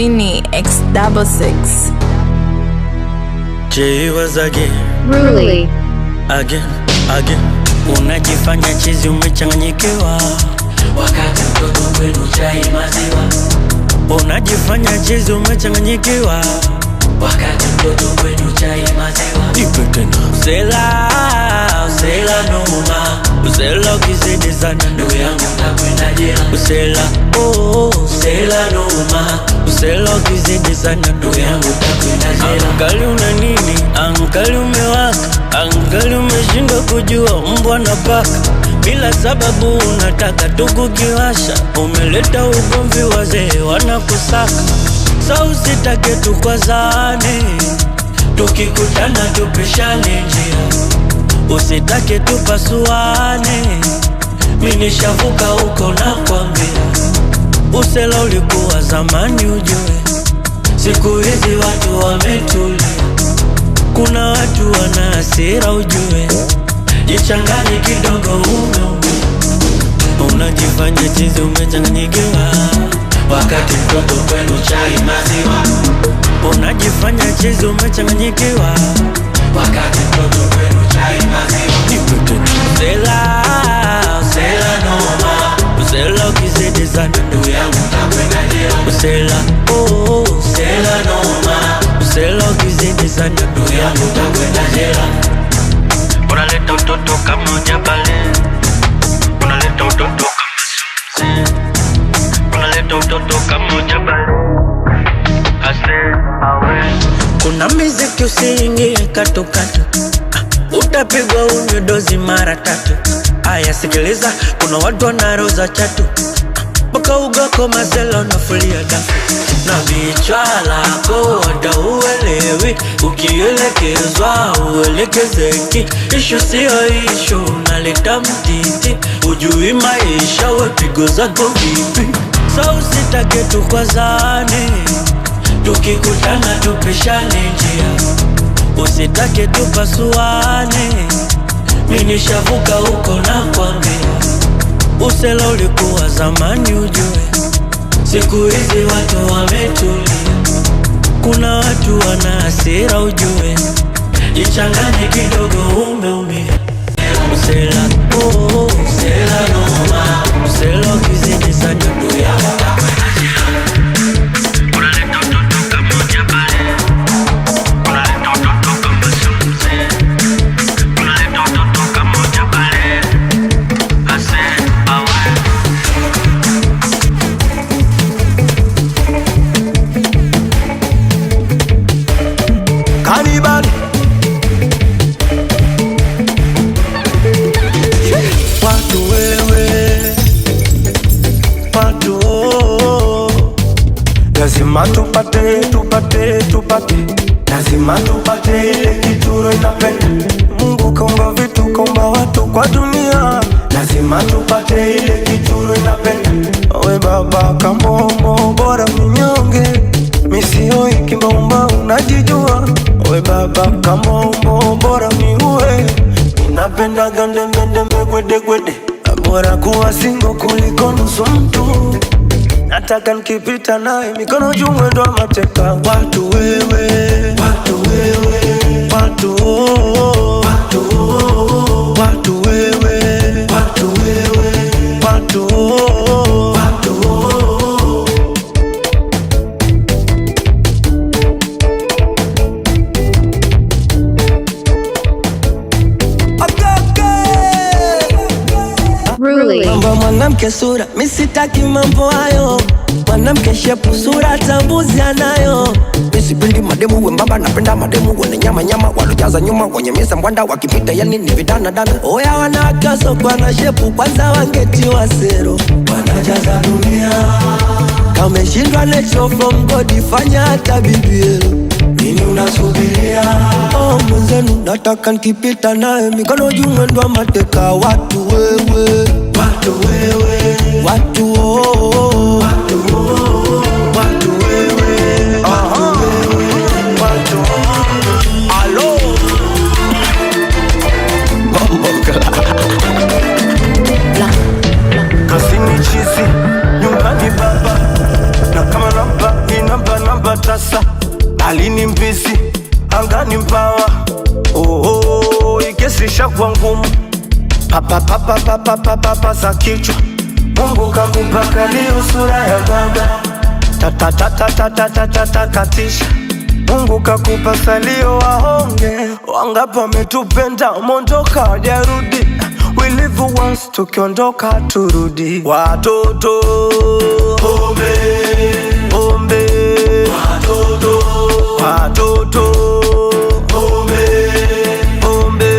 Genie X66. Jay was again, Ruly. again. Unajifanya chizi umechanganyikiwa, wakati mtoto kwenu chai maziwa. unajifanya chizi umechanganyikiwa, wakati mtoto kwenu chai maziwa. nipe tena. Usela noma, usela ukizidi sana ndugu yangu utakwenda jela. Usela noma, usela ukizidi sana ndugu yangu utakwenda jela. Angali una nini? Angali umewaka, angali umeshindwa kujua mbwa na paka. Bila sababu unataka tukukiwasha, umeleta ugomvi, wazee wanakusaka. Sa usitake tukwazane, tukikutana tupishane njia. Usitake tupasuane, minishavuka huko na kwambia. Usela ulikuwa zamani ujue, siku hizi watu wametulia. Kuna watu wana hasira ujue, jichanganye kidogo umeumia. Unajifanya chizi umechanganyikiwa, wakati mtoto kwenu chai maziwa. unajifanya chizi umechanganyikiwa, wakati mtoto kwenu chai maziwa. Usela noma, usela ukizidi sana ndugu yangu utakwenda jela. Usela noma, usela ukizidi sana ndugu yangu utakwenda jela. Unaleta utoto kama ujabale, unaleta utoto kama sumse, unaleta utoto kama ujabale. Kuna miziki usiingie katukatu, utapigwa unywe dozi mara 3. Aya sikiliza, kuna watu wanaroza chatu, mpaka ugako mazela unafulia dafu. Na bichwa lako wada uelewi, ukielekezwa uelekezeki. Ishu siyo ishu, unaleta mtiti, ujui maisha wepigo zako vipi. Sa usitake tukwazane, tukikutana tupishane njia. Usitake tupasuane, minishavuka huko na kwambia. Usela ulikuwa zamani ujue, siku hizi watu wametulia. Kuna watu wana hasira ujue, jichanganye kidogo umeumia. Usela noma, usela ukizidi sana ndugu yangu utakwenda jela. Unaleta utoto kama ujabale, unaleta utoto kama sumse, unaleta utoto kama ujabale. Cannibal. Watu wewe, watu lazima tupate, lazima tupate ile kituro inapenda. Mungu kaumba vitu, kaumba watu kwa dunia, lazima tupate ile kituro inapenda. We baba kamombo, bora mnyonge, misio ikimomba unajijua. We baba kamombo, bora miue, inapenda gande mende gwede gwede. Bora kuwa singo kuliko nusu mtu, nataka nikipita nawe mikono juu mwendo wa mateka. Watu wewe, watu wewe, watu oh, watu oh, watu wewe, watu wewe, watu oh, watu oh. Ruly. Mambo mwanamke sura, misitaki mambo hayo. Mwanamke shepu sura tambuzi anayo. Sipendi mademu wembamba, napenda mademu wenye nyama nyama, walojaza nyuma wenye misa mwanda, wakipita yani ni vidana dana. Oya wanakaso kwa na shepu, kwanza wangeti wa sero, wanajaza dunia. Kama shindwa nature from God, fanya hata BBL. Nini unasubiria? Oh mwenzenu, nataka nikipita nawe mikono juu mwendo wa mateka. Watu wewe, watu wewe, watu oh, watu oh, watu wewe, watu oh. Alo kasini chizi nyumbani baba, na kama namba inamba inakuwa ngumu. Papa za kichwa, Mungu kakupa kalio sura ya baba. Katisha, Mungu kakupa salio wahonge. Wangapi wametupenda mondoka wajarudi. We live once, tukiondoka turudi. Watoto pombe, pombe. Watoto, watoto pombe, pombe.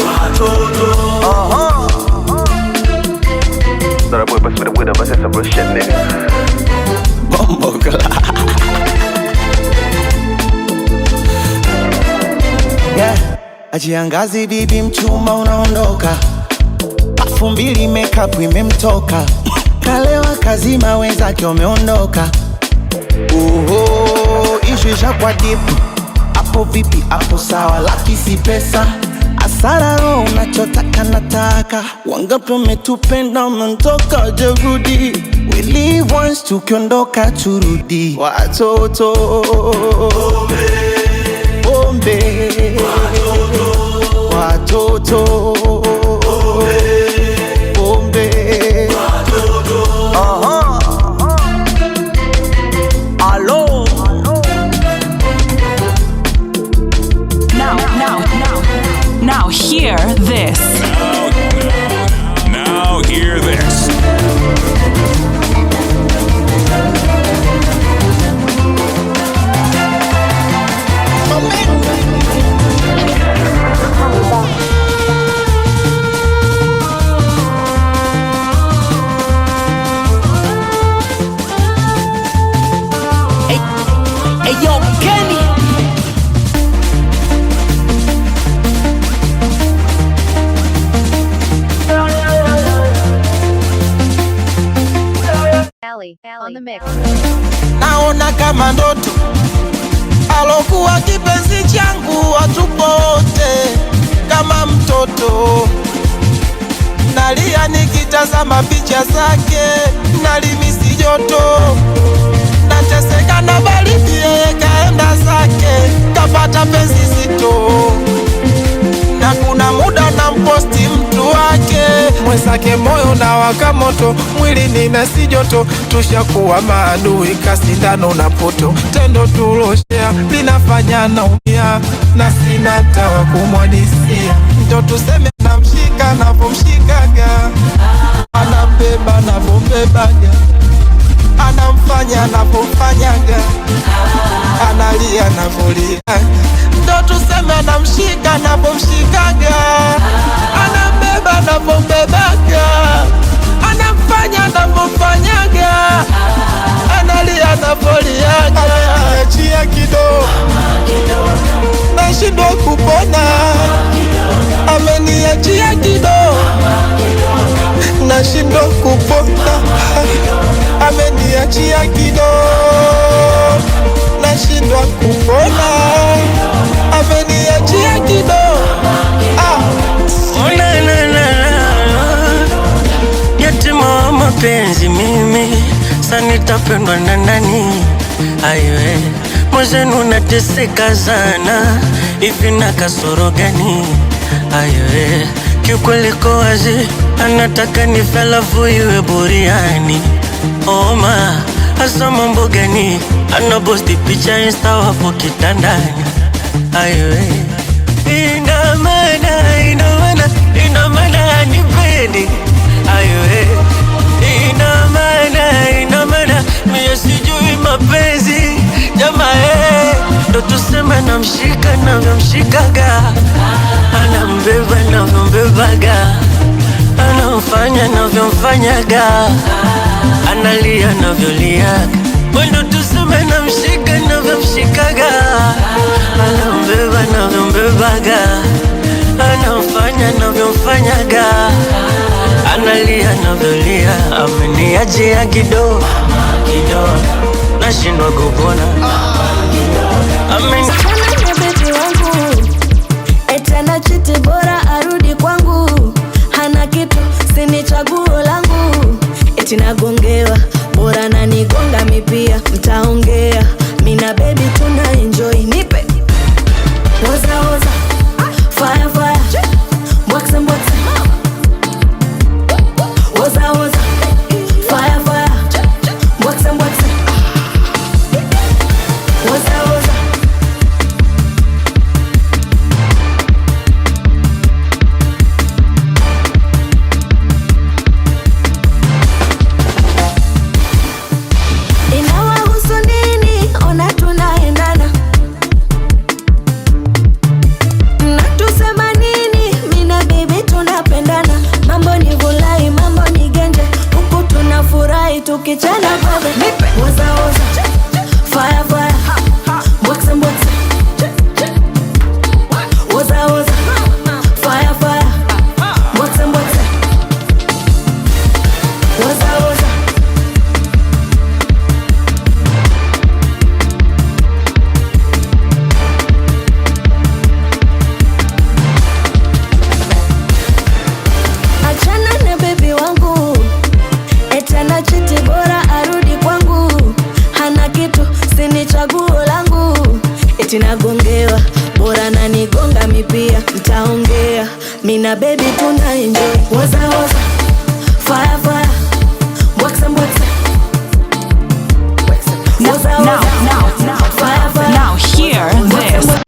Watoto. That boy must be the winner, but that's some shit, nigga. Bombo yeah. Ajiangazi bibi mchuma unaondoka, pafu mbili makeup imemtoka, kalewa kazima wenzake wameondoka. Ishu ishakwa dipu, hapo vipi hapo sawa, laki si pesa. Asara roho unachotaka nataka, wangapi wametupenda umentoka jerudi. We live once, tukiondoka turudi. Watoto pombe, watoto pombe. Hello. Now hear this. Now hear this. Hey, yo, Kenny. On the mix. Naona kama ndoto, alokuwa kipenzi changu watupote kama mtoto. Nalia nikitazama picha zake, nalimisi joto. Nateseka na baridi, yeye kaenda zake, kapata penzi zito. Na kuna muda na mposti mtu wake, mwenzake moyo na waka moto, mwili nina si joto. Tushakuwa maadui kasindano na poto, tendo tuloshea linafanya naumia, na sina tawa kumwadisia. Ndo tuseme namshika napomshikaga, anambeba napombebaga, anamfanya napomfanyaga, analia napolia. Ndo tuseme namshika napomshikaga, anambeba napombebaga, anamfanya napomfanyaga, analia napoliaga. Ameniachia kidogo, nashindwa kupona. Ameniachia kidogo, nashindwa kupona. Ameniachia kidogo, nashindwa kupona. Ameniachia kidogo. Yatima wa mapenzi mimi, sanitapendwa na nani? Ayo mwenzenu nateseka sana, hivi na kasoro gani? Ayo kiukweli ko wazi, anataka nife alafu iwe buriani. Oma asa mambo gani? Anaposti picha insta wapo kitandani. Ayo ina maana nipendi. Ayo ina maana mimi sijui mapenzi jamaa. Ndo tuseme namshika navyomshikaga, anambeba navyombebaga, anamfanya navyomfanyaga, analia navyoliaga. Ndo tuseme namshika navyomshikaga, anambeba navyombebaga, anamfanya navyomfanyaga, analia navyolia. Ameniachia kidogo, nashindwa kupona. Bebi wangu etana chiti, bora arudi kwangu. Hana kitu sini chaguo langu, eti nagongewa bora na nigonga mipia. Mtaongea mina baby tuna enjoy, nipe woza woza fire fire. mina baby tuna enjoy. Waza waza, fire fire, mbwaksa mbwaksa. Waza waza, fire fire. Now hear this.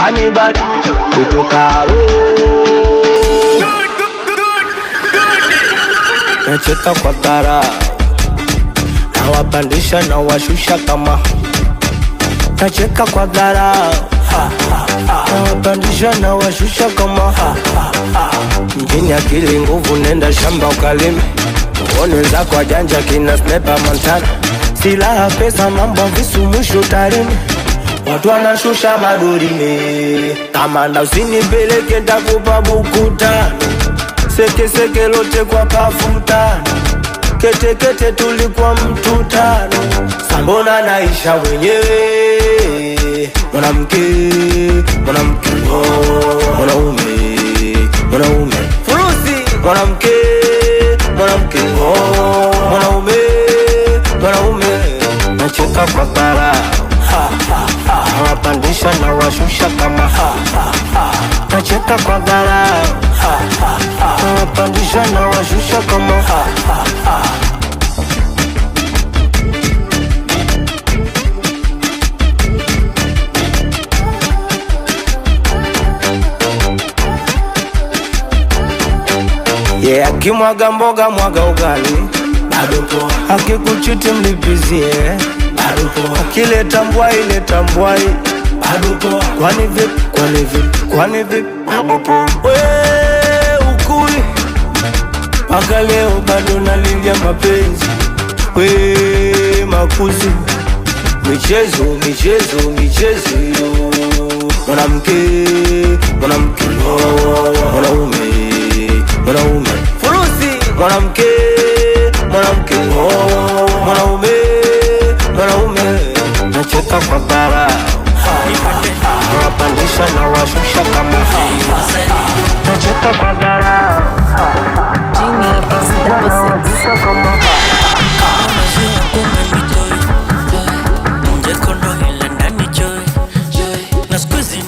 Anybody kutoka nacheka kwa tara na wapandisha na washusha kama nacheka kwa dhara na wapandisha na washusha kama mjini akili nguvu nenda shamba ukalime uone wenzako wajanja kina sniper Montana silaha pesa mambo visu mwisho tarime watu wanashusha madurime kamanda usinipeleke ndakupa bukuta seke seke lote kwa pafuta kete kete tulikuwa mtu tano sambona naisha wenyewe mwanamke mwanamke mwanaume mwanaume furusi mwanamke mwanamke mwanaume mwanaume nacheka kwa para wapandisha na washusha kama nacheka kwa dhara wapandisha na washusha kama yeah, akimwaga mboga mwaga ugali bado poa, akikuchiti mlipizie bado poa, akileta mbwai leta mbwai bado poa, kwani vipi kwani vipi kwani vipi bado poa, we ukui mpaka leo bado nalilia mapenzi we makuzi michezo michezo michezo mwanamke mwanamke mwanaume mwanaume furusi mwanamke mwanamke mwanaume mwanaume nacheka kwa bara wapandisha na washusha kama nacheka kwa bara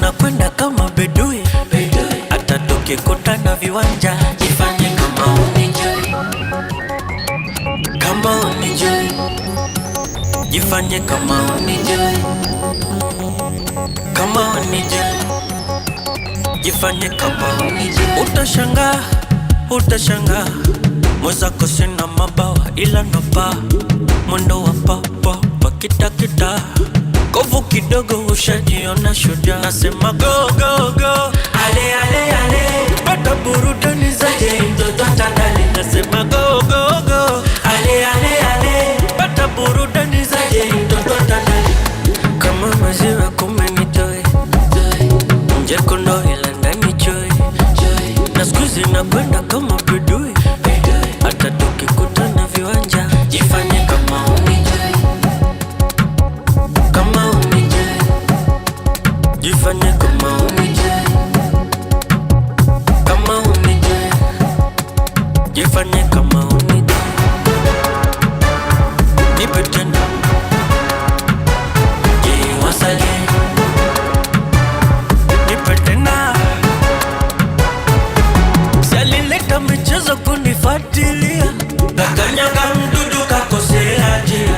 nakwenda kama bedui atatoke kota na viwanja jifanye kama unenjoy jifanye kama unijui, kama unijui, jifanye kama unijui. Utashangaa, mwenzako sina mabawa ila napa mwendo wa papa kita kovu kidogo ushajiona shujaa. Nasema go go go, ale ale ale, pata burudani zaje mtoto atandale. Nasema go go go, ale ale ale, pata burudani zaje mtoto atandale. Kama maziwa kumenitoe nje kondo ila ndani choy, na skuzi nakwenda kama pedui, hata tukikutana viwanja jifanye kama unijui, kama unijui, jifanye kama unijui, kama unijui, jifanye kama unijui. Nipe tena wasale, nipe tena. Sialileta michezo kunifatilia, kakanyaga mdudu kakosea njia,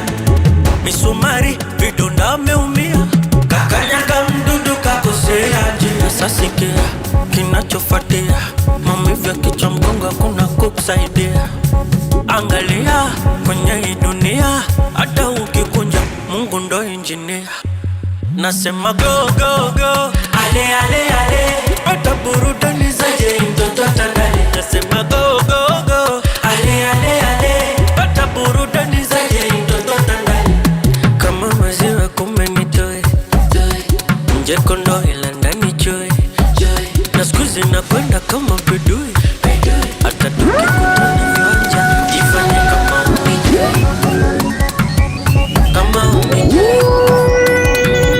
misumari vidonda ameumia, kakanyaga mdudu kakosea njia. Sasikia kinachofuatia, maumivu ya kichwa mgongo hakuna kukusaidia. Angalia kwenye hii dunia, hata ukikunja Mungu ndo injinia. Nasema go go go, ale ale ale, pata burudani zaje mtoto atandale. Nasema go go go, ale ale ale, pata burudani zaje mtoto atandale. Kama maziwa kumenitoe nje kondo ila ndani choy, na skuzi nakwenda kama bedui, hata tukikutana viwanja jifanye kama unijui, kama unijui,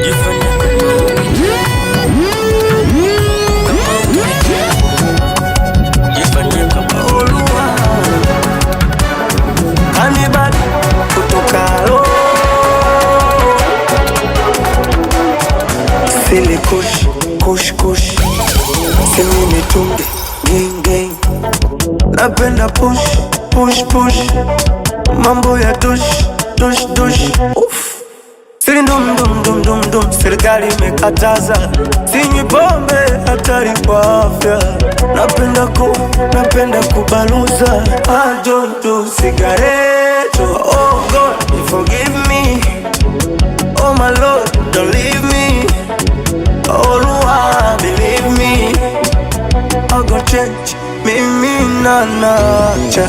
jifanye kama unijui, kama unijui, jifanye kama Olua Kanibali kutokalo Sili kush, kush, kush Simi mitungi, gang, gang Napenda push, push, push Mambo ya dush, dush, dush Uff Sili ndum, dum, dum, dum, dum Serikali imekataza sinywi pombe hatari kwa afya. Napenda kubaluza I don't do cigarette. Oh God, forgive me. Oh my Lord, don't leave me. Oh Lord, believe me. I gon' change, mimi na nacha.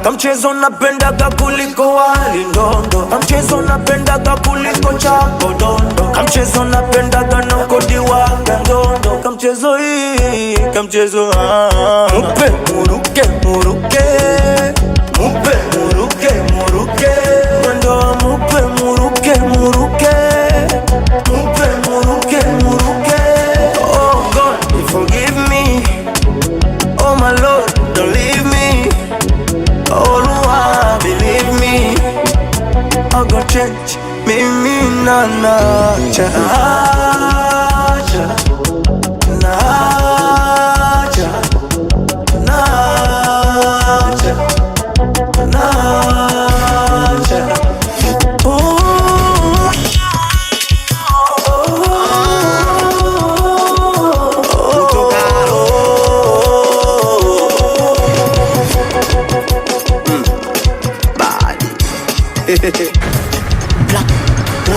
Kamchezo napendaga kuliko wali ndondo, kamchezo napendaga kuliko chapo dondo, kamchezo napendaga na kodiwaga ndondo, kamchezo hii, kamchezo mupe muruke muruke, mupe muruke muruke, mwendo wa mupe muruke muruke, mupe muruke muruke. Oh God, forgive me. Oh my Lord, don't leave me. Oh Lord, believe me. I gon' change, mimi na nacha.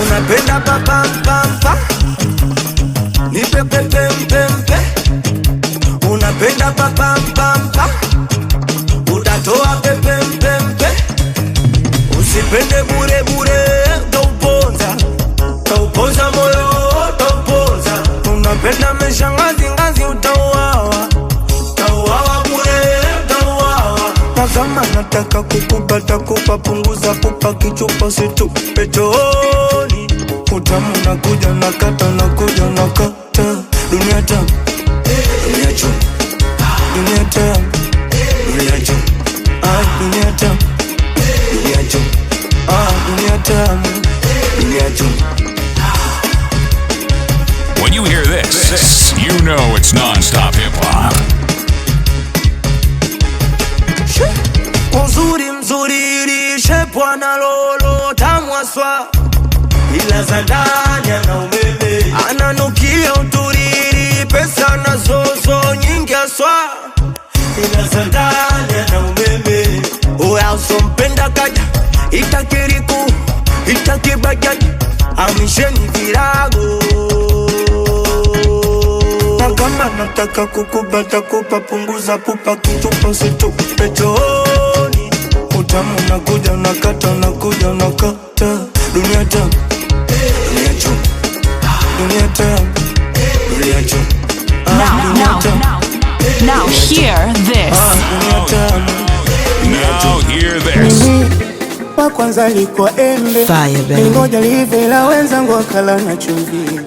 Unapenda papapampa, nipe pepempempe. Unapenda papapampa, utatoa pepempempe. Usipende bure bure, tauponza moyo, tauponza. Unapenda meshangazi ngazi, utauawa bure, utauawa. Na kama nataka kukupata kupa, punguza kupa kichupa situ petoni. Utamu nakuja nakata, nakuja nakata. Dunia tamu, dunia tamu, dunia tamu, dunia tamu, dunia tamu. When you hear this, you know it's non-stop hip-hop. Uzuri mzuri ilishepwa na lolo tamu aswa, ila za ndani ana umeme, ananukia uturiri, pesa na zozo nyingi aswa, ila za ndani ana umeme. Oya usompenda kaja, itakiriku, itakibajaji, amisheni virago. Kama nataka kukubata kupa, punguza pupa, kitupa situpe chooni. Utamu unakuja unakata, unakuja unakata. Dunia tamu, dunia tamu, dunia tamu, dunia tamu. Now hear this. Dunia tamu, dunia tamu. Now hear this. Wa kwanza liko embe, ngoja live la wenzangu wakala na chumvi.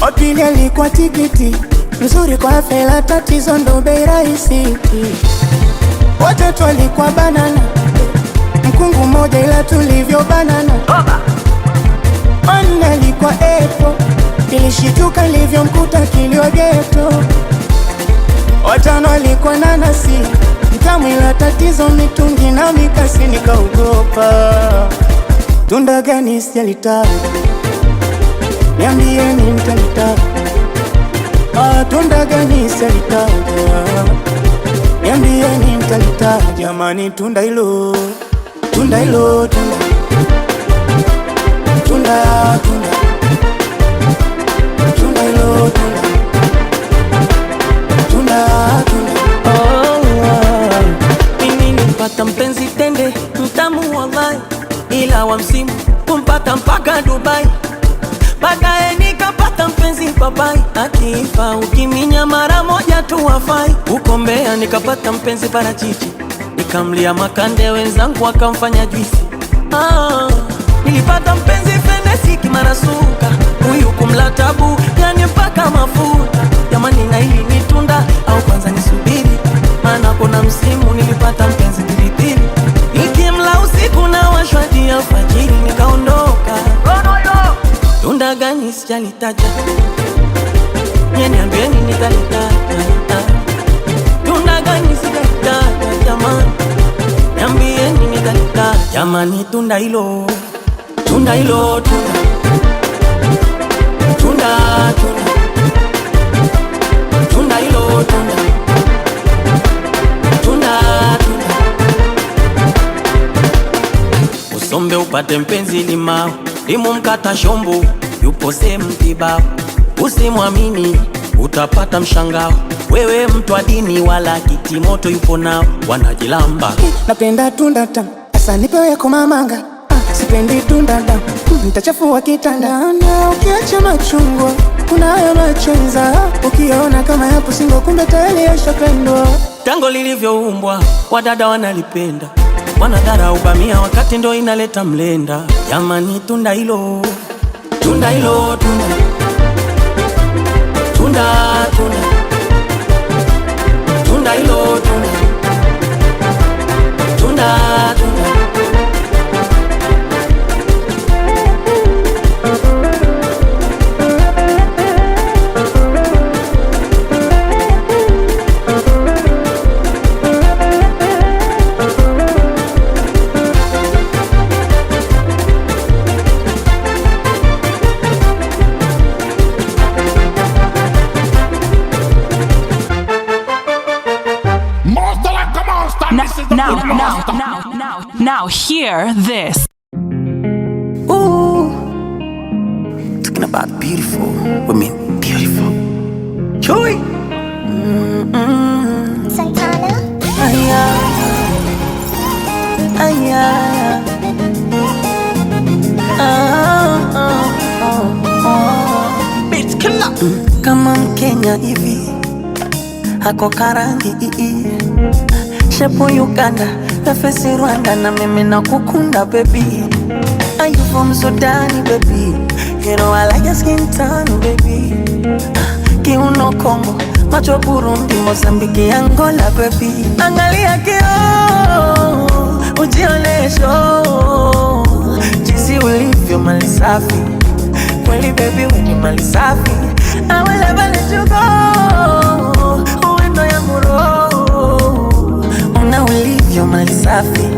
Opili alikuwa tikiti, mzuri kwa fela, tatizo ndo bei rahisi. Watatu alikuwa banana, mkungu moja ila tulivyo banana. Wanne alikuwa epo, ilishituka ilivyo mkuta kilio geto. Watano alikuwa nanasi, mtamu ila tatizo mitungi na mikasi, nikaogopa. Tunda gani sijalitaja, niambieni mtanitaja. Tunda gani sijalitaja, niambieni mtanitaja. Jamani tunda hilo, tunda hilo, tunda, tunda, tunda, tunda hilo, tunda, tunda, tunda. Mimi nipata mpenzi tende, mtamu wallahi, ila wa msimu kumpata mpaka Dubai. Baadaye nikapata mpenzi papai, akifa ukiminya mara moja tu wafai. Uko Mbeya nikapata mpenzi parachichi, nikamlia makande wenzangu wakamfanya juisi. Nilipata mpenzi fenesi kimarasuka, huyu kumlatabu yani mpaka mafuta. Jamani na hili ni tunda au kwanza nisubiri, maana kuna msimu nilipata mpenzi pilipili. Nikimla usiku na washwadi alfajiri nikaondoka. Tunda gani sijalitaja, niambieni nitalitaja. Tunda gani sijalitaja jamani, niambieni nitalitaja. Jamani tunda hilo, tunda hilo, tunda, tunda, tunda, tunda hilo, tunda, tunda, tunda. Usombe upate mpenzi limao, limu mkata shombo, yupo sehemu kibao. Usimwamini utapata mshangao, wewe mtu wa dini wala kitimoto yupo nao wanajilamba. Napenda tunda tamu, asa nipewe kumamanga. Sipendi tunda damu, nitachafua kitanda. Na ukiacha machungwa, kuna haya machenza. Ukiona kama yapo singo, kumbe tayari yashapendwa. Tango lilivyoumbwa, wadada wanalipenda, wanadhara ubamia wakati ndo inaleta mlenda. Jamani tunda hilo, tunda hilo, tunda, tunda, tunda, tunda hilo, tunda, tunda, tunda. Now hear this. Ooh, talking about beautiful women, beautiful. Chewy. Santana. Aya, aya. Bitch killer. Kama Mkenya hivi, hako karangi shepu Uganda, nafesi Rwanda, na mimi na kukunda baby. Are you from Sudan baby? You know I like your skin tone baby. Kiuno Kongo, macho Burundi, Mozambiki, Angola baby. Angalia kioo, ujionesho, jinsi ulivyo mali safi. Kweli baby we ni mali safi. I will never let you go, uwendo yangu roho. Una ulivyo mali safi.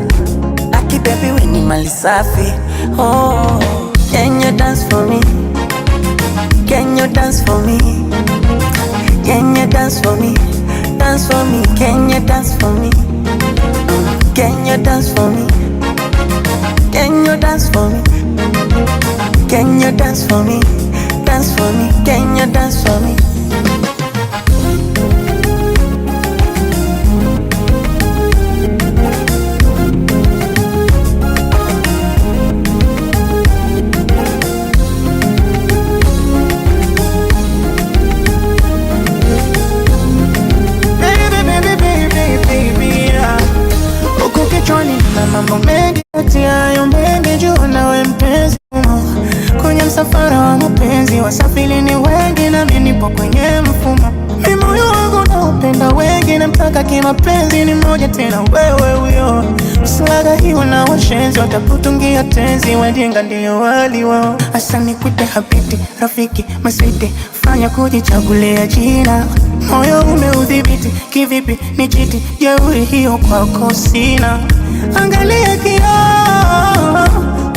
Aki baby we ni mali safi. Oh, can you dance for me? Can you dance for me? Can you dance for me? Dance for me. Can you dance for me? Can you dance for me? Can you dance for me? Can you dance for me? Dance for me. Can you dance for me? Mambo mengi kati hayo mengi jua nawe mpenzi kwenye msafara wa mapenzi wasafiri ni wengi na mimi nipo kwenye mfumo ni moyo wangu na upenda wengi na mtaka kimapenzi ni moja tena wewe huyo usilaga hiyo na washenzi watakutungia tenzi wajinga ndio wali wao asa nikuite habiti rafiki maswiti fanya kujichagulia jina moyo umeudhibiti kivipi ni chiti jeuri hiyo kwako sina. Angalia kioo,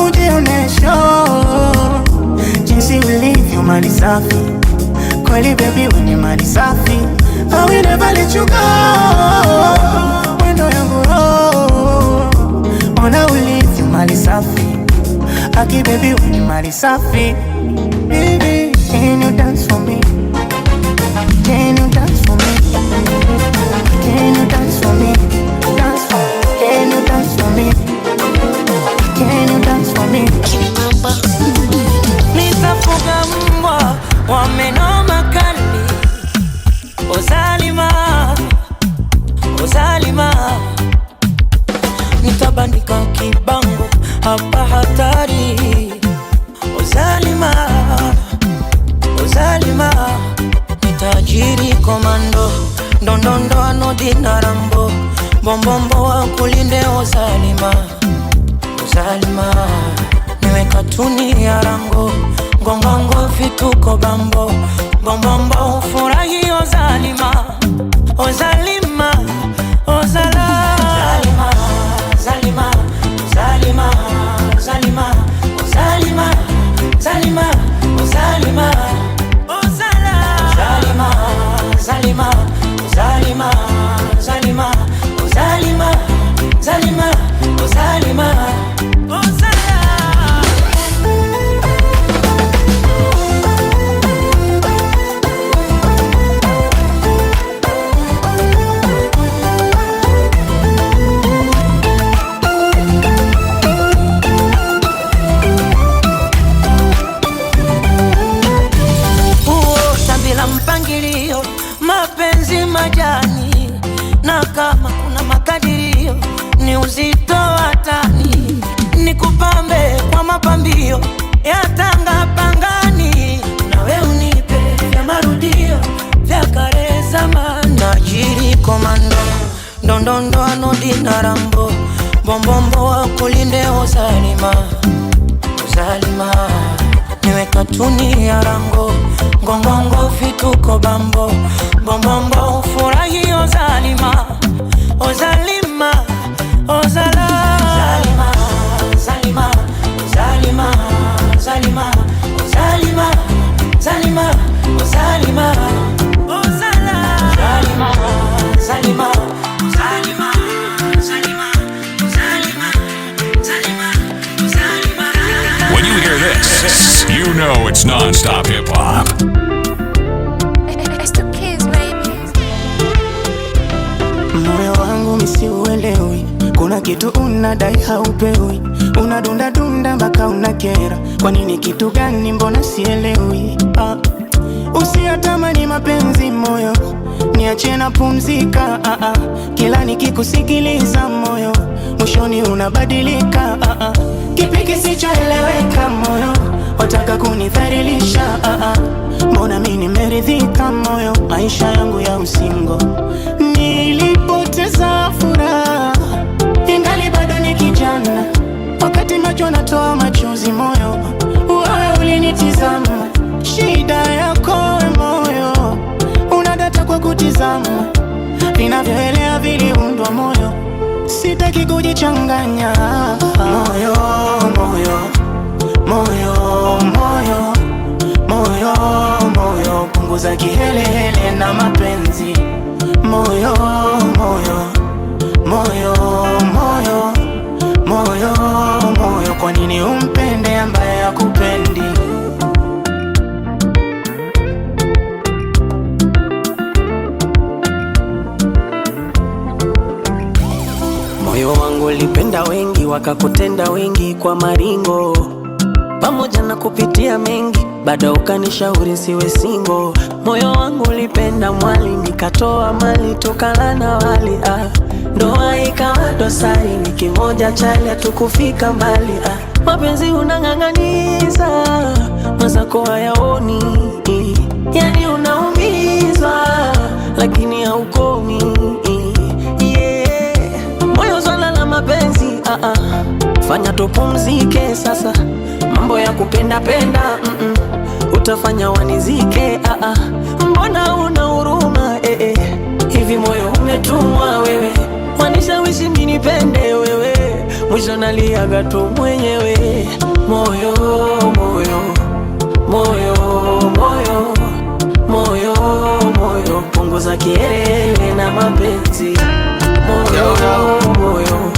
ujionesho, jinsi ulivyo mali safi. Kweli baby we ni mali safi. I will never let you go, wendo yangu roho. Ona ulivyo mali safi. Aki baby we ni mali safi. Baby, can you dance for me? Can you dance for me? Can you dance for me? Dance for me. Can you dance for me? Can you dance for me? Nitafuga mbwa wa meno makali. Ozalima, Ozalima. Nitabandika kibango hapa hatari. Ozalima, Ozalima. Nitajiri komando, ndondondo anodina rambo. Bombombo wa kulinde Ozalima, Ozalima. Niwe katuni ya rango, ngongongo vituko bambo. Bombombo ufurahi Ozalima, Ozalima, Ozala. Zalima, Zalima, Zalima, Zalima, Zalima, Zalima, Ozala. Zalima, Zalima, Zalima, Zalima. Zalima, Zalima, Zalima, Zalima. Bila mpangilio, mapenzi majani. Na kama kuna makadirio, ni uzito watani. Nikupambe kwa mapambio ya tanga pangani. Nawe unipe vya marudio vya kare zamani. Najiri komando, ndondondo anodina rambo. Bombombo wa kulinde Ozalima, Ozalima. Niwe katuni ya rango, ngongongo vituko bambo. Bombombo ufurahi Ozalima, Ozalima, Ozala. Zalima, Zalima, Zalima, Zalima, Zalima, Zalima, Zalima, Ozala. Zalima, Zalima, Zalima, Zalima, Zalima, Zalima, Zalima. When you hear this, you know it's non-stop hip-hop. Moyo wangu misiuelewi, kuna kitu unadai haupewi. Unadunda dunda mpaka unakera, kwa nini kitu gani mbona sielewi? Usiyatamani mapenzi moyo, niachie na pumzika. Kila nikikusikiliza moyo, mwishoni unabadilika. Kipi kisichoeleweka moyo, wataka kunidhalilisha. Mbona mimi nimeridhika moyo, maisha yangu ya usingo. Nilipoteza furaha, ingali bado ni kijana, wakati macho natoa machozi moyo, wewe ulinitizama. Shida yako we moyo, unadata kwa kutizama, vinavyoelea viliundwa moyo, sitaki kujichanganya. Moyo, moyo, moyo, moyo, moyo, moyo, punguza kihelehele na mapenzi. Moyo, moyo, moyo, moyo, moyo, moyo, kwa nini umpende ambaye hakupendi? Moyo wangu ulipenda wengi, wakakutenda wengi kwa maringo, pamoja na kupitia mengi, bado ukanishauri siwe single. Moyo wangu ulipenda mwali, nikatoa mali tokana na wali ndoa ikawa dosari, ni kimoja chali hatukufika mbali mapenzi unang'ang'aniza, mazako hayaoni, yani unaumizwa lakini haukomi. Moyo swala la mapenzi fanya tupumzike sasa, mambo ya kupenda penda utafanya wanizike. Mbona una huruma hivi, moyo umetumwa wewe, wanishawishi mimi nipende wewe, mwisho naliaga tu mwenyewe. Moyo, moyo, moyo, moyo, moyo, moyo, punguza kielele na mapenzi. Moyo, moyo,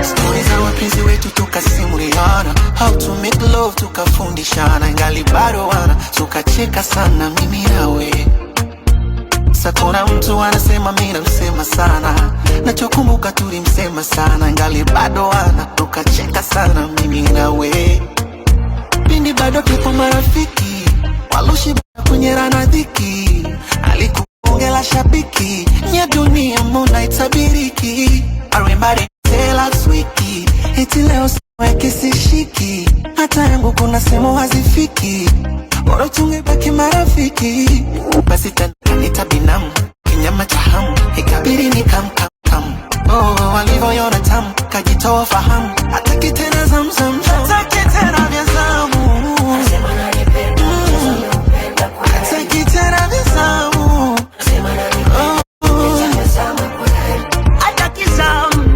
stories za wapenzi wetu tukasimuliana, how to make love tukafundishana, ingali bado wana tukacheka sana mimi nawe. Sakuna mtu anasema mimi namsema sana, nachokumbuka tulimsema sana, ingali bado wana tukacheka sana mimi nawe. Pindi bado tupo marafiki, waloshiba kwenye rana dhiki, alikuongela shabiki, nya dunia mbona itabiriki. I remember it last week, eti leo siweke sishiki, hata yangu kuna semo hazifiki, bora tungebaki marafiki. Basi tanita binamu, kinyama cha hamu, ikabiri ni kam. Oh, walivyoiona tamu, kajitoa fahamu, hataki tena zamzam, hataki tena vya zamu, hataki tena vya zamu, hataki zamu, hataki zamu.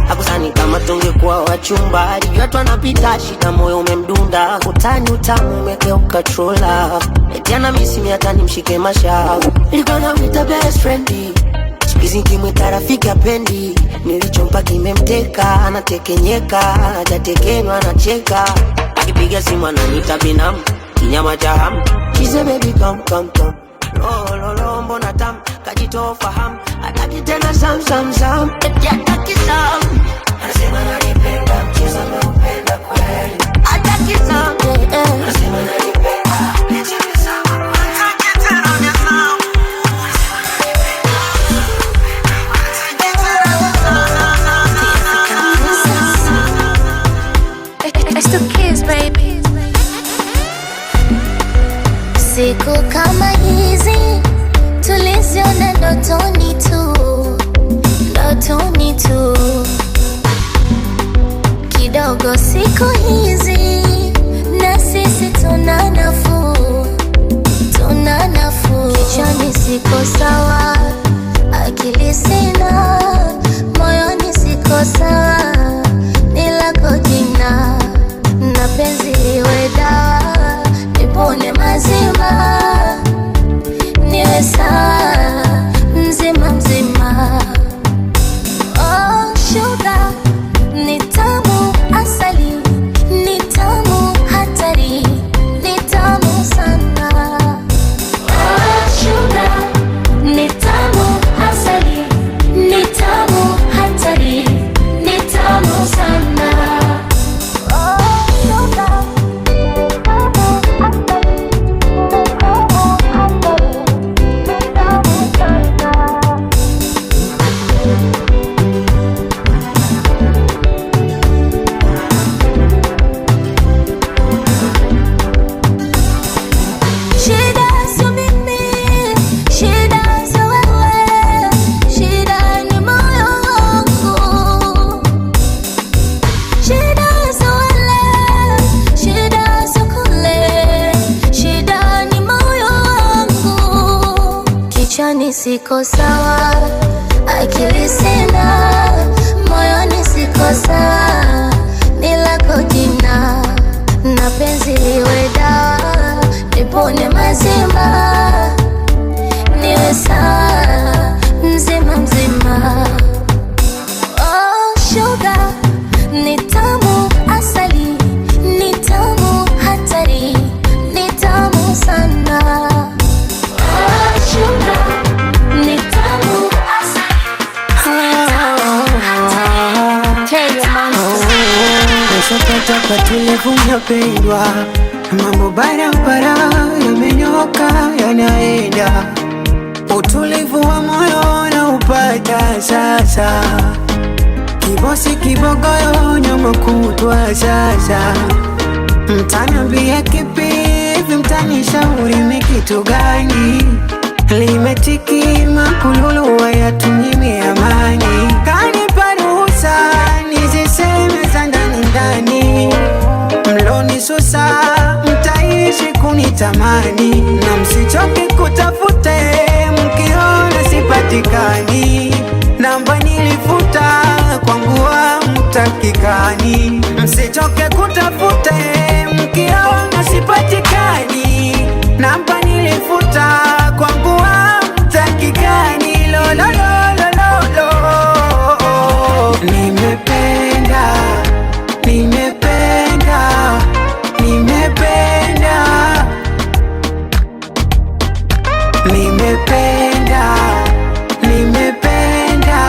Hakusani kama tungekuwa wachumba, alijua tunapita shida, moyo umemdunda, utani utamu umekeuka trola, eti anamisi hata nimshike mashavu. Nilikuwa namwita best friend, siku hizi nikimwita rafiki apendi, nilichompa kimemteka, anatekenyeka, hajatekenywa anacheka, akipiga simu ananiita binamu, kinyama cha hamu. She said baby come come come, lo mbona tamu, kajitoa fahamu, hataki tena sam, eti hataki sam. Anasema nanipenda, mchezo ameupenda kweli, hataki sam, anasema nanipenda, eti amezama kweli, hataki tena vya sam, anasema nanipenda, hataki tena vya sam. It's the kids, baby. Siku kama hizi tuliziona ndotoni tu, kidogo siku hizi na sisi tuna nafuu, kichwani siko sawa, akili sina, moyoni siko sawa, nilako jina, na penzi liwe dawa, nipone mazima, niwe sawa mzima mzima. Oh sugar, ni tamu asali, ni tamu hatari, ni tamu sana. Oh sugar, ni tamu asali, ni tamu hatari, ni tamu siko sawa, akili sina, moyoni siko sawa, ni lako jina, na penzi liwe dawa, nipone mazima, niwe sawa, mzima mzima. Oh sugar, ni tamu asali, ni tamu hatari, ni tamu sana. Oh sugar, ni tamu asali, ni tamu hatari. Tell your monster. Sokota kwa tulivu pendwa, mambo barabara yamenyoka yanaenda, utulivu wa moyo na upata sasa, kibosi kibogoyo nyama kutwa sasa, mtaniambia kipi, mtani shauri ni kitu gani, limetiki makululu hayatunyimi amani, kanipa ruhusa niziseme za ndani ndani, mloni susa mtaishi kunitamani, na msichoke kutafute mkiona sipatikani, namba nilifuta kwangu hamtakikani, msichoke kutafute mkiona sipatikani, namba nilifuta kwangu hamtakikani, lo lo lo lo lo. Nimependa, nimependa, nimependa, nimependa, nimependa,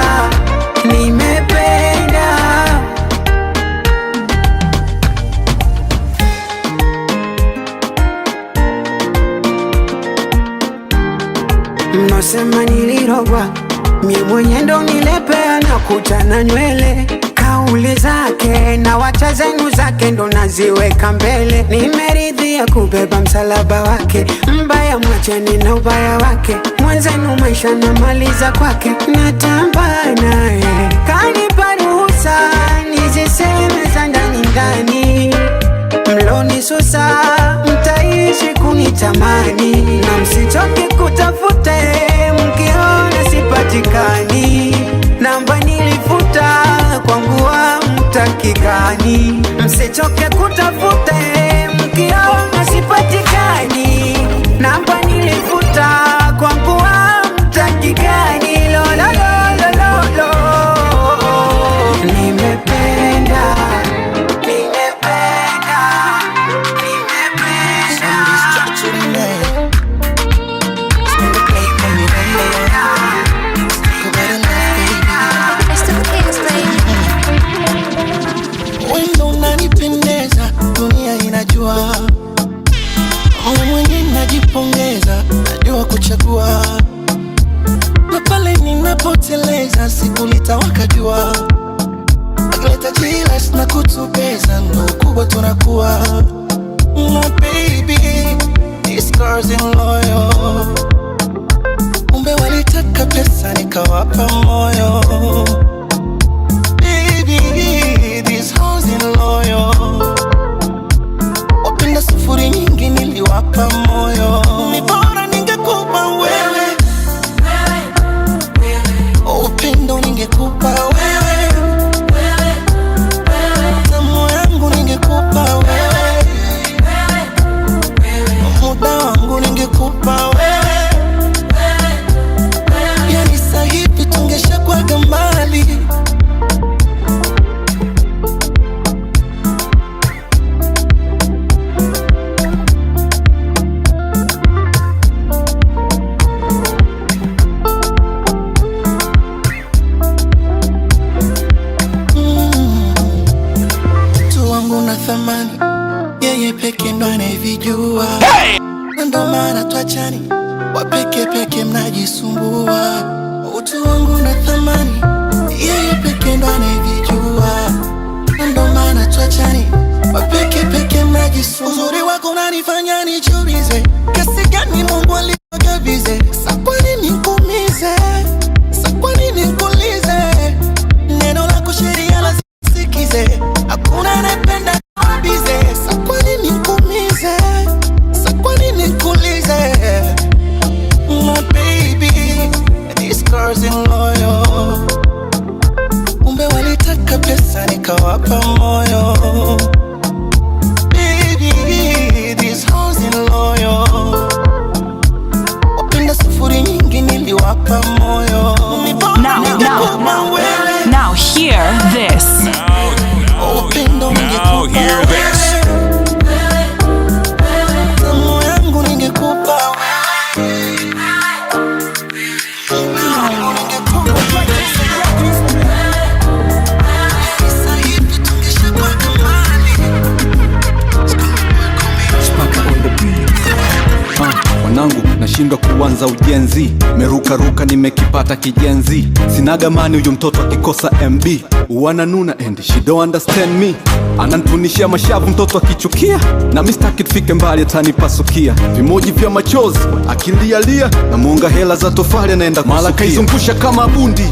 nimependa. Mnosema nilirogwa, mie mwenye ndo nilepea na kuchana nywele, kauli zake na wacha zenu zake ndo naziweka mbele, nimeridhia kubeba msalaba wake, mbaya mwacheni na ubaya wake, mwenzenu maisha na maliza kwake, natamba naye, kanipa ruhusa niziseme za ndani ndani, mloni susa mtaishi kunitamani, na msichoke kutafute mkiona sipatikani, namba nilifuta kwangu hamtakikani, msichoke kutafute mkiona sipatikani, namba nilifuta kwangu hamtakikani, lo lo lo lo lo. Nimependa, nimependa, nimependa. Wendo unanipendeza, dunia inajua, mwenye najipongeza, najua kuchagua, na pale ninapoteleza siku litawakajua, akileta jilas na kutubeza, ndo kubwa tunakuwa. My baby, these girls in loyal, umbe walitaka pesa nikawapa moyo, baby, these hoes in loyal, wapenda sufuri nyingi niliwapa moyo, ni bora ningekupa wewe, upendo ningekupa wewe, tamu yangu ningekupa wewe, muda wangu ningekupa wewe, yani sahivi tungeshakuwaga mbali. Mtu wangu na thamani, yeye peke ndo anayevijua, na ndo maana twachani, wapeke peke mnajisumbua. Utu wangu na thamani, yeye peke ndo anayevijua, na ndo maana twachani, wapeke peke mnajisumbua. Uzuri wako unanifanya nijiulize, kiasi gani Mungu alivyogabize, sa kwa nini nikuumize, sa kwa nini nikuulize, neno lako sheria lazima sikize, hakuna anayependa bize, sa kwa nini nikuumize, sa kwa nini nikuulize. My baby, niliwapa moyo. Baby, this house in loyal. Wapenda sufuri nyingi niliwapa moyo. Now hear this. Now hear this. Wanangu nashindwa kuanza ujenzi, meruka nimekipata kijenzi. Sinaga mani huyu mtoto akikosa MB wananuna and she don't understand me. Anantunishia mashavu mtoto akichukia, na mistaki tufike mbali atanipasukia. Vimoji vya machozi akilialia, na muunga hela za tofali anaenda kusukia. Mala kaizungusha kama bundi,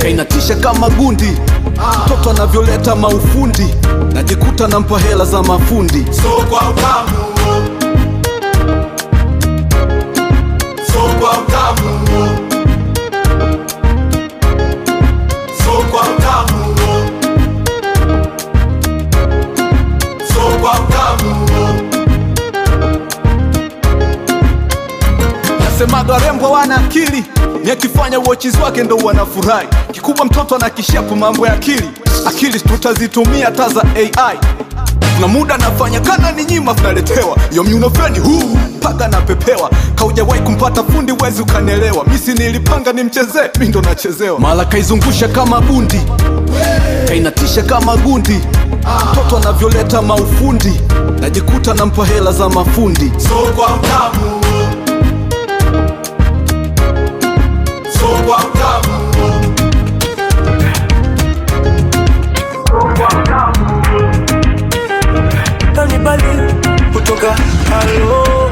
kainatisha kama gundi. Mtoto anavyoleta maufundi, najikuta nampa hela za mafundi. So kwa utamu, so kwa utamu, so kwa utamu, so kwa utamu. Nasemaga rembo wana akili, ni akifanya watches wake ndo wanafurahi. Kikubwa mtoto anakishia kwa mambo ya akili, akili tutazitumia taza AI. Kuna muda nafanya kana ni nyima tunaletewa, yomi unofeni huu paka na pepewa. Kaujawahi kumpata fundi wezi ukanelewa, misi nilipanga ni mcheze, mi ndo nachezewa. Mala kaizungusha kama bundi, kainatisha kama gundi. Mtoto anavyoleta maufundi, najikuta nampa hela za mafundi. So kwa utamu, so kwa utamu, Kanibali kutoka halo,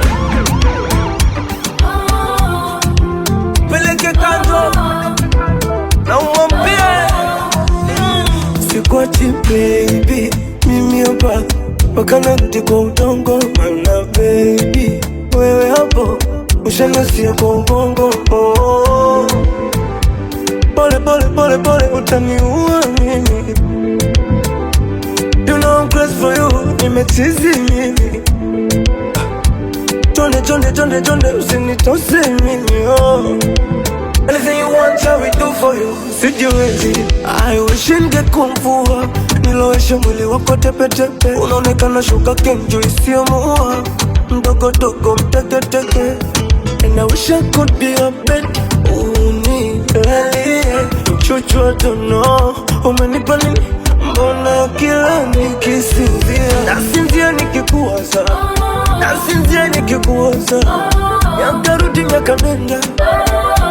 peleke kando na umwambie sikuachi baby, mimi hapa mpaka narudi kwa udongo. Mana baby, wewe hapo ushanasia kwa ubongo. Pole pole pole pole utaniua mimi. You know I'm crazy for you, nimetizi mimi. Jonde, usinitose mimi, oh. Anything you want, I will do for you. Sijiwezi, I wish ningekuwa mvua, niloweshe mwili wako tepetepe. Unaonekana shuka kenjo isiyomuua, mdogo mteketeke. And I wish I could be a bed, unilalie mchuchu wa dono. Umenipa nini? Mbona kila nikisinzia nasinzia nikikuwaza, nasinzia nikikuwaza. Yakarudi miaka nenda,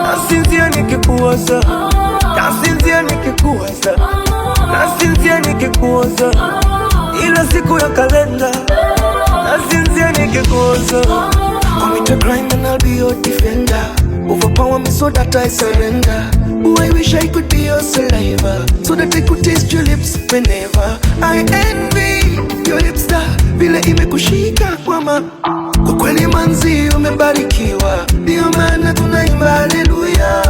nasinzia nikikuwaza, nasinzia nikikuwaza, nasinzia nikikuwaza. Ila siku ya kalenda, nasinzia nikikuwaza. Call me to grind and I'll be your defender. Overpower me so that I surrender. Oh, I wish I could be your saliva, so that I could taste your lips whenever I envy your hipster. Vile imekushika mama, kwa kweli manzi umebarikiwa, ndio maana tunaimba haleluya.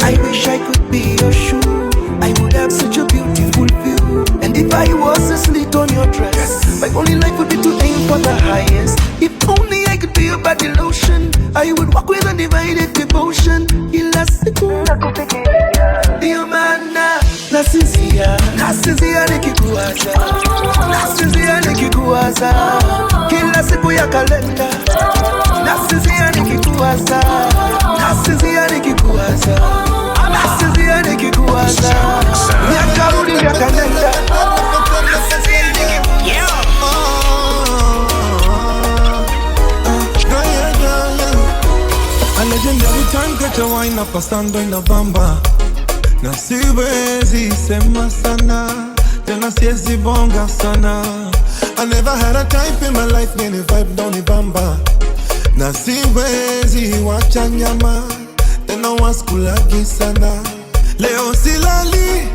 I wish I could be your shoe, I would have such a beautiful view. And if I was a slit on your dress, my only life would be to aim for the highest. If only I could be your body lotion, I would walk with undivided devotion. Ila siku ndio maana nasinzia nikikuwaza, nasinzia nikikuwaza. Kila siku ya kalenda, nasinzia nikikuwaza, nasinzia nikikuwaza, nasinzia nikikuwaza. Yakarudi ya kalenda, nasinzia nikikuwaza. A legendary time get your wine up pasando inabamba, na siwezi sema sana, tena siwezi bonga sana. I never had a type in my life many vibe down ibamba, na siwezi wacha nyama, tena waskulagi sana. Leo silali,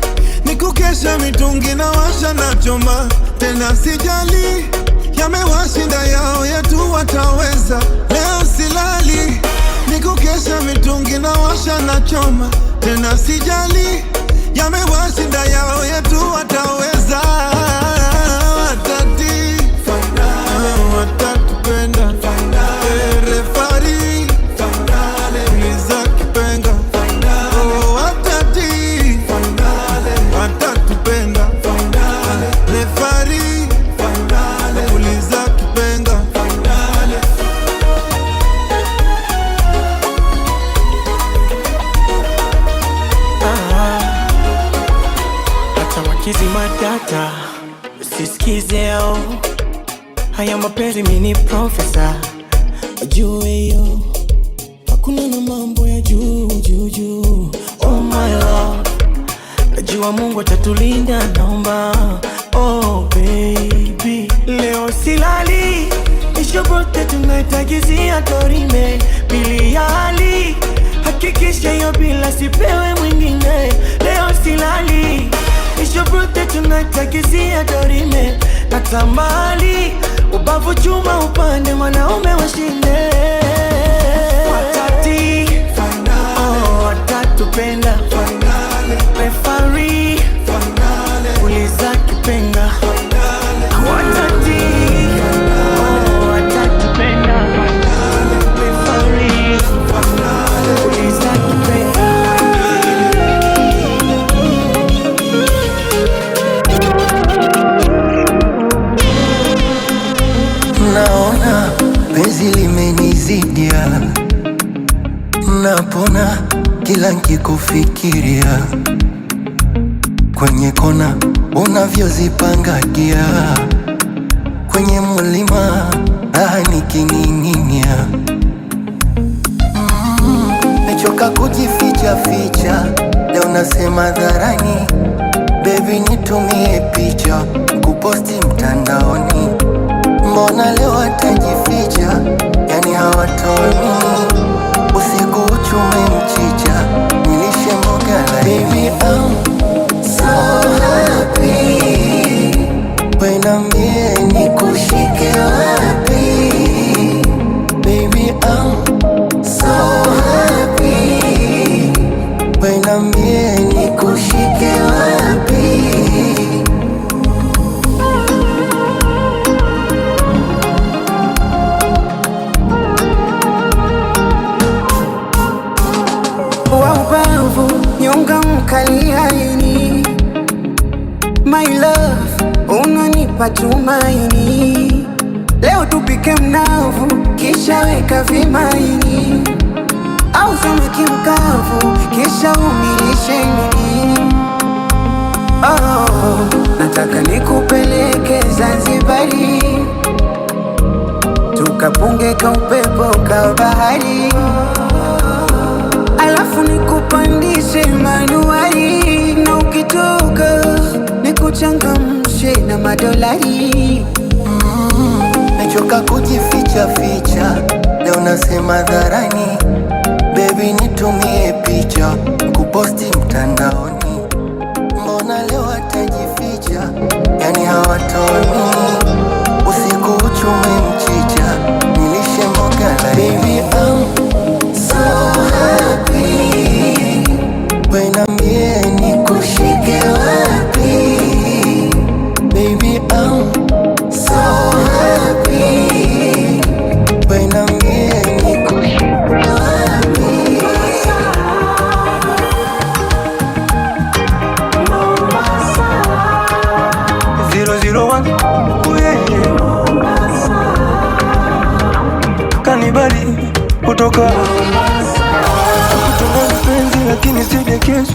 nikukesha mitungi na washa na choma, tena sijali, yamewashinda yao yetu wataweza. Leo silali, nikukesha mitungi na washa na choma, tena sijali, yamewashinda yao yetu wataweza. Watati watatupenda refari uliza kipenga. Watati watatupenda refari uliza kipenga. Hata wakizi matata usisikizeo, haya mapenzi mini profesa wajue yo, hakuna na mambo ya juu juu juu. Oh my love, najua Mungu atatulinda naomba. Oh baby, leo silali nishobote tunaitagizia dorime bili ya hali, hakikisha hiyo bila sipewe mwingine. Leo silali nishobote tunaitagizia dorime natamali, ubavu chuma upande mwanaume washinde. Watati watatupenda refari uliza kipenga. Watati watatupenda refari uliza kipenga. Naona penzi limenizidia, napona kila nkikufikiria, kwenye kona unavyozipangagia, kwenye mlima raha nikining'inia. Mechoka kujificha ficha, leo nasema dharani, baby nitumie picha kuposti mtandaoni. Mbona leo atajificha, yani hawatoni, usiku uchume mchicha, nilishe mboga la baby I'm so happy, wenambie nikushike wapi. Baby I'm so happy, wenambie nikushike wapi. Nyonga mkaliaini, my love, unanipa tumaini. Leo tupike mnavu, kisha weka vimaini, au samaki mkavu, kisha umilishe nini. Oh, nataka nikupeleke Zanzibari, tukapunge ka upepo ka bahari, alafu nikupandishe manuari, na ukitoka nikuchangamshe na madolari. Mechoka kujificha ficha, leo nasema dharani, baby nitumie picha kuposti mtandaoni. Mbona leo atajificha, yani hawatoni, usiku uchume mchicha, nilishe mboga la baby I'm so happy, wenambie nikushike wapi. Baby I'm so happy, wenambie nikushike wapi. 001 kanibali kutoka kutoka mpenzi, lakini sije kesho.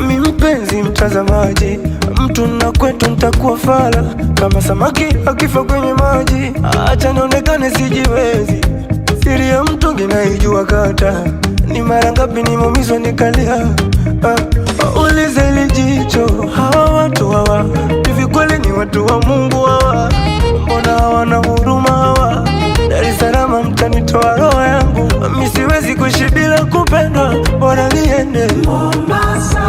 Mi mpenzi mtazamaji, mtu na kwetu nitakuwa fala kama samaki akifa kwenye maji. Acha nionekane sijiwezi, siri ya mtu nginaijua kata, ni mara ngapi nimeumizwa nikalia. Ulize lijicho, hawa watu hawa hivi kweli ni watu wa Mungu hawa? Mbona hawana huruma hawa? Dar es Salaam mtanitoa roho yangu, mi siwezi kuishi bila kupendwa, bora niende Mombasa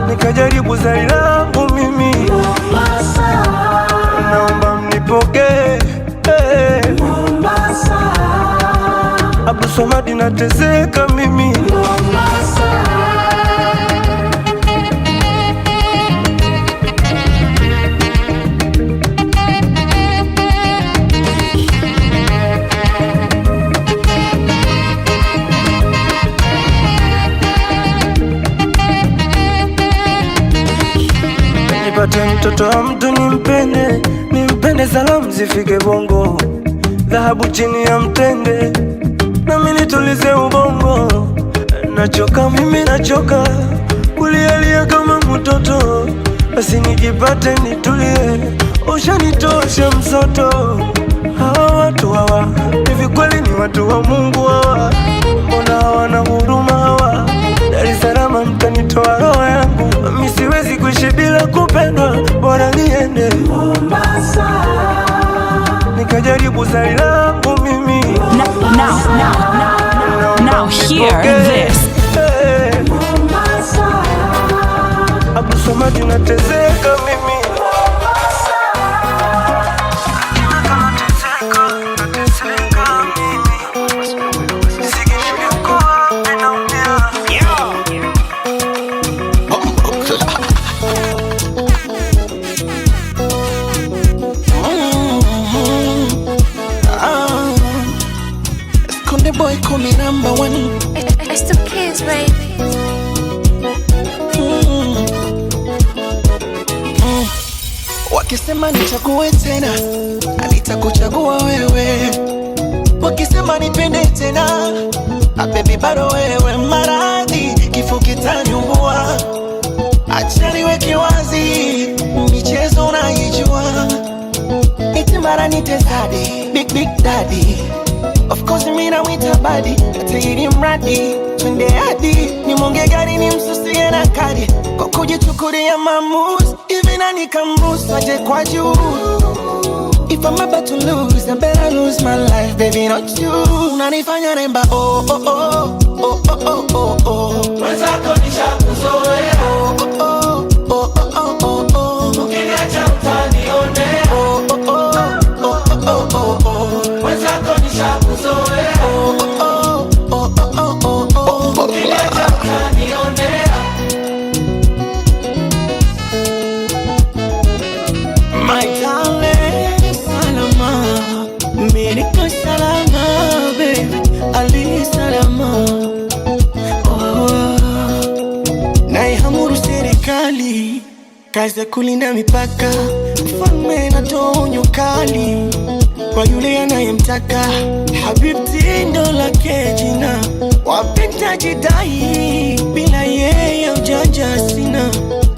nikajaribu zari langu mimi Mombasa, naomba mnipokee Mombasa, Abu Somadi nateseka mimi Mombasa. mtoto wa mtu nimpende, salamu zifike Bongo, dhahabu chini ya mtende, nami nitulize ubongo. Nachoka mimi nachoka, kulialia kama mtoto, basi nijipate nitulie, ushanitosha msoto. Hawa watu hawa, hivi kweli ni watu wa Mungu hawa? Mbona hawana huruma hawa? Dar es Salaam mtanitoa roho yangu, mimi siwezi kuishi bila kupendwa, bora niende Mombasa nikajaribu zari langu mimi. Now hear this. Mombasa Abu Samad natezeka mimi. Boy, call me number one. It's the kids, baby. Wakisema nichague tena, nitakuchagua wewe. Wakisema nipende tena, baby bado wewe. Maradhi kifo kitaniumbua, acha niweke wazi, michezo unaijua. Eti mara nitesadi, big daddy. Of course mimi na wita badi, atayiri mradi twende hadi ni monge gari ni msusie na kadi, kwa kujichukulia maamuzi hivi na nikamruhusu aje kwa juu. If I'm about to lose, I better lose my life, baby, not you. Unanifanya remba, oh, oh, oh, oh, oh, oh, oh, oh. Mwenzako nishakuzoea, oh, oh, oh, oh, oh, oh, oh. ukiniacha utanionea, oh, oh, oh, oh, oh, oh, oh. Mwenzako nishakuzoea, oh, oh, oh, oh, oh, oh, oh. ukiniacha utanionea. My darling, salama, mimi niko salama, baby, ali salama. Naiamuru serikali kazi ya kulinda mipaka, mfalme anatoa onyo kali kwa yule anayemtaka. Habibti ndo lake jina, wapenda jidai, bila yeye ujanja sina.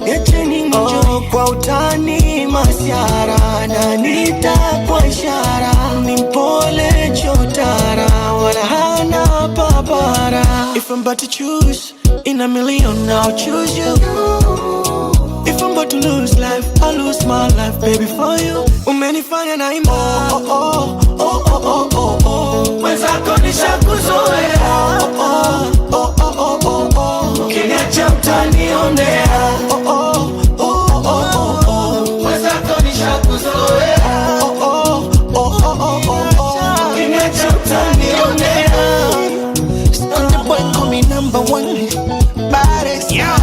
Niacheni nijoy kwa utani masiara, na nitakwa ishara, ni mpole chotara, wala hana papara. If I'm about to choose in a million, I'll choose you. If I'm about to lose life, I'll lose my life, baby, for you. Umenifanya na imba, oh, oh, oh, oh, oh, oh, oh. Mwenzako nishakuzoea, oh, oh, oh, oh, oh, oh. ukiniacha utanionea, oh, oh, oh, oh, oh, oh. Mwenzako nishakuzoea, oh, oh, oh, oh, oh, oh. ukiniacha utanionea. Stunner boy, call me number one. Baddest, yeah.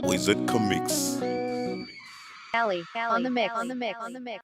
Wizard Comics. Ellie on the mix.